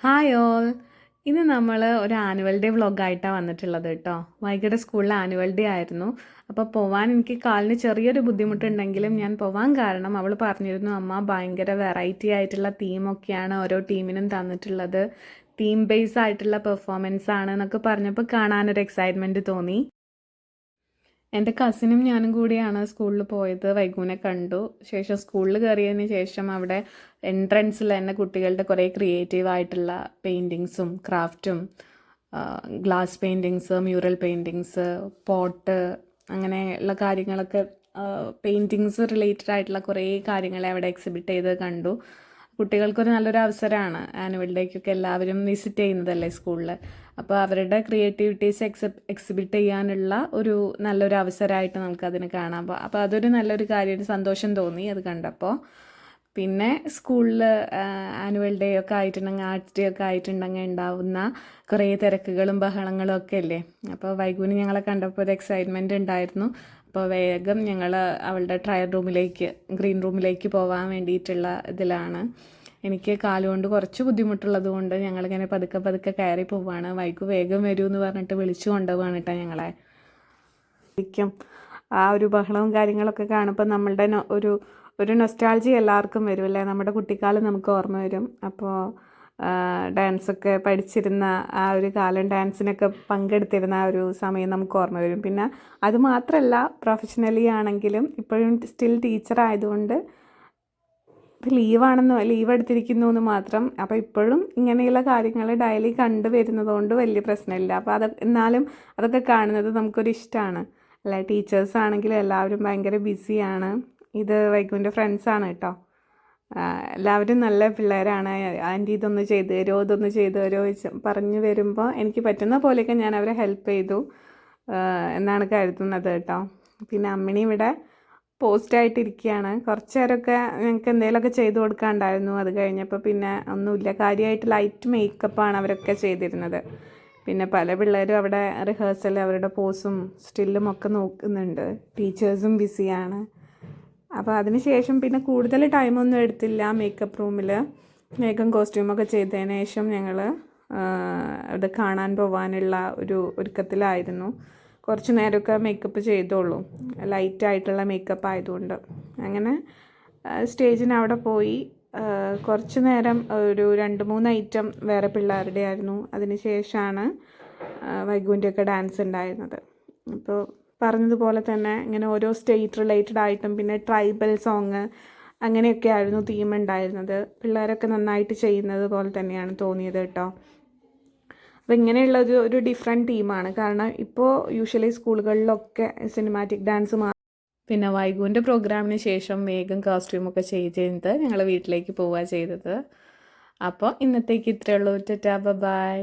Hi all. ഇന്ന് നമ്മൾ ഒരു ആനുവൽ ഡേ വ്ളോഗായിട്ടാണ് വന്നിട്ടുള്ളത് കേട്ടോ. വൈകിട്ട് സ്കൂളിൽ ആനുവൽ ഡേ ആയിരുന്നു. അപ്പോൾ പോവാൻ എനിക്ക് കാലിന് ചെറിയൊരു ബുദ്ധിമുട്ടുണ്ടെങ്കിലും ഞാൻ പോവാൻ കാരണം അവൾ പറഞ്ഞിരുന്നു, അമ്മ ഭയങ്കര വെറൈറ്റി ആയിട്ടുള്ള തീമൊക്കെയാണ് ഓരോ ടീമിനും തന്നിട്ടുള്ളത്, തീം ബേസ് ആയിട്ടുള്ള പെർഫോമൻസ് ആണ് എന്നൊക്കെ പറഞ്ഞപ്പോൾ കാണാനൊരു എക്സൈറ്റ്മെൻറ്റ് തോന്നി. എൻ്റെ കസിനും ഞാനും കൂടിയാണ് സ്കൂളിൽ പോയത്. വൈഗുവിനെ കണ്ടു. ശേഷം സ്കൂളിൽ കയറിയതിന് ശേഷം അവിടെ എൻട്രൻസിൽ തന്നെ കുട്ടികളുടെ കുറേ ക്രിയേറ്റീവ് ആയിട്ടുള്ള പെയിൻറ്റിങ്സും ക്രാഫ്റ്റും glass paintings, mural paintings, pot, അങ്ങനെയുള്ള കാര്യങ്ങളൊക്കെ പെയിൻറ്റിങ്സ് റിലേറ്റഡ് ആയിട്ടുള്ള കുറേ കാര്യങ്ങളെ അവിടെ എക്സിബിറ്റ് ചെയ്ത് കണ്ടു. കുട്ടികൾക്കൊരു നല്ലൊരു അവസരമാണ്. ആനുവൽ ഡേക്കൊക്കെ എല്ലാവരും വിസിറ്റ് ചെയ്യുന്നതല്ലേ സ്കൂളിൽ. അപ്പോൾ അവരുടെ ക്രിയേറ്റിവിറ്റീസ് എക്സിബിറ്റ് ചെയ്യാനുള്ള ഒരു നല്ലൊരു അവസരമായിട്ട് നമുക്കതിന് കാണാം. അപ്പോൾ അതൊരു നല്ലൊരു കാര്യം, ഒരു സന്തോഷം തോന്നി അത് കണ്ടപ്പോൾ. പിന്നെ സ്കൂളിൽ ആനുവൽ ഡേ ഒക്കെ ആയിട്ടുണ്ടെങ്കിൽ, ആർട്സ് ഡേ ഒക്കെ ആയിട്ടുണ്ടെങ്കിൽ ഉണ്ടാവുന്ന കുറേ തിരക്കുകളും ബഹളങ്ങളും ഒക്കെ അല്ലേ. അപ്പോൾ വൈഗുവിന് ഞങ്ങളെ കണ്ടപ്പോൾ ഒരു എക്സൈറ്റ്മെൻറ്റ് ഉണ്ടായിരുന്നു. അപ്പോൾ വേഗം ഞങ്ങൾ അവളുടെ ട്രയൽ റൂമിലേക്ക്, ഗ്രീൻ റൂമിലേക്ക് പോകാൻ വേണ്ടിയിട്ടുള്ള ഇതിലാണ്. എനിക്ക് കാലുകൊണ്ട് കുറച്ച് ബുദ്ധിമുട്ടുള്ളത് കൊണ്ട് ഞങ്ങളിങ്ങനെ പതുക്കെ പതുക്കെ കയറി പോവുകയാണ്. വൈകു വേഗം വരൂ എന്ന് പറഞ്ഞിട്ട് വിളിച്ചു കൊണ്ടുപോവാണ് കേട്ടോ ഞങ്ങളെ. ശരിക്കും ആ ഒരു ബഹളവും കാര്യങ്ങളൊക്കെ കാണുമ്പോൾ നമ്മളുടെ ഒരു നൊസ്റ്റാൾജി എല്ലാവർക്കും വരും അല്ലേ. നമ്മുടെ കുട്ടിക്കാലം നമുക്ക് ഓർമ്മ വരും. അപ്പോൾ ഡാൻസൊക്കെ പഠിച്ചിരുന്ന ആ ഒരു കാലം, ഡാൻസിനൊക്കെ പങ്കെടുത്തിരുന്ന ആ ഒരു സമയം നമുക്ക് ഓർമ്മ വരും. പിന്നെ അതുമാത്രമല്ല, പ്രൊഫഷണലി ആണെങ്കിലും ഇപ്പോഴും സ്റ്റിൽ ടീച്ചർ ആയതുകൊണ്ട് ലീവ് എടുത്തിരിക്കുന്നു എന്ന് മാത്രം. അപ്പോൾ ഇപ്പോഴും ഇങ്ങനെയുള്ള കാര്യങ്ങൾ ഡെയിലി കണ്ടുവരുന്നതുകൊണ്ട് വലിയ പ്രശ്നമില്ല. അപ്പോൾ എന്നാലും അതൊക്കെ കാണുന്നത് നമുക്കൊരു ഇഷ്ടമാണ് അല്ലേ. ടീച്ചേഴ്സ് ആണെങ്കിലും എല്ലാവരും ഭയങ്കര ബിസിയാണ്. ഇത് വൈഗുവിൻ്റെ ഫ്രണ്ട്സാണ് കേട്ടോ. എല്ലാവരും നല്ല പിള്ളേരാണ്. ആൻറ്റി ഇതൊന്ന് ചെയ്ത് തരുമോ, ഇതൊന്ന് ചെയ്ത് തരുമോ പറഞ്ഞു വരുമ്പോൾ എനിക്ക് പറ്റുന്ന പോലെയൊക്കെ ഞാൻ അവരെ ഹെൽപ്പ് ചെയ്തു എന്നാണ് കരുതുന്നത് കേട്ടോ. പിന്നെ അമ്മിണി ഇവിടെ പോസ്റ്റായിട്ടിരിക്കുകയാണ്. കുറച്ച് നേരമൊക്കെ ഞങ്ങൾക്ക് എന്തെങ്കിലുമൊക്കെ ചെയ്ത് കൊടുക്കാനുണ്ടായിരുന്നു. അത് കഴിഞ്ഞപ്പോൾ പിന്നെ ഒന്നുമില്ല. കാര്യമായിട്ട് ലൈറ്റ് മേക്കപ്പാണ് അവരൊക്കെ ചെയ്തിരുന്നത്. പിന്നെ പല പിള്ളേരും അവിടെ റിഹേഴ്സൽ, അവരുടെ പോസും സ്റ്റില്ലും ഒക്കെ നോക്കുന്നുണ്ട്. ടീച്ചേഴ്സും ബിസിയാണ്. അപ്പോൾ അതിന് ശേഷം പിന്നെ കൂടുതൽ ടൈമൊന്നും എടുത്തില്ല മേക്കപ്പ് റൂമിൽ. വേഗം കോസ്റ്റ്യൂമൊക്കെ ചെയ്തതിന് ശേഷം ഞങ്ങൾ അത് കാണാൻ പോകാനുള്ള ഒരു ഒരുക്കത്തിലായിരുന്നു. കുറച്ച് നേരമൊക്കെ മേക്കപ്പ് ചെയ്തോളൂ, ലൈറ്റായിട്ടുള്ള മേക്കപ്പ് ആയതുകൊണ്ട്. അങ്ങനെ സ്റ്റേജിന് അവിടെ പോയി കുറച്ച് നേരം ഒരു 2-3 ഐറ്റം വേറെ പിള്ളേരുടെ ആയിരുന്നു. അതിന് ശേഷമാണ് വൈഗുവിൻ്റെയൊക്കെ ഡാൻസ് ഉണ്ടായിരുന്നത്. അപ്പോൾ പറഞ്ഞതുപോലെ തന്നെ ഇങ്ങനെ ഓരോ സ്റ്റേറ്റ് റിലേറ്റഡ് ആയിട്ടും പിന്നെ ട്രൈബൽ സോങ് അങ്ങനെയൊക്കെ ആയിരുന്നു തീം ഉണ്ടായിരുന്നത്. പിള്ളേരൊക്കെ നന്നായിട്ട് ചെയ്യുന്നത് പോലെ തന്നെയാണ് തോന്നിയത് കേട്ടോ. അപ്പോൾ ഇങ്ങനെയുള്ള ഒരു ഡിഫറെൻറ്റ് തീമാണ്. കാരണം ഇപ്പോൾ യൂഷ്വലി സ്കൂളുകളിലൊക്കെ സിനിമാറ്റിക് ഡാൻസ് പിന്നെ വൈഗുവിൻ്റെ പ്രോഗ്രാമിന് ശേഷം വേഗം കോസ്റ്റ്യൂമൊക്കെ ചെയ്ത് ഞങ്ങൾ വീട്ടിലേക്ക് പോവുക ചെയ്തത്. അപ്പോൾ ഇന്നത്തേക്ക് ഇത്രയേ ഉള്ളൂ. ടാറ്റാ, ബൈ.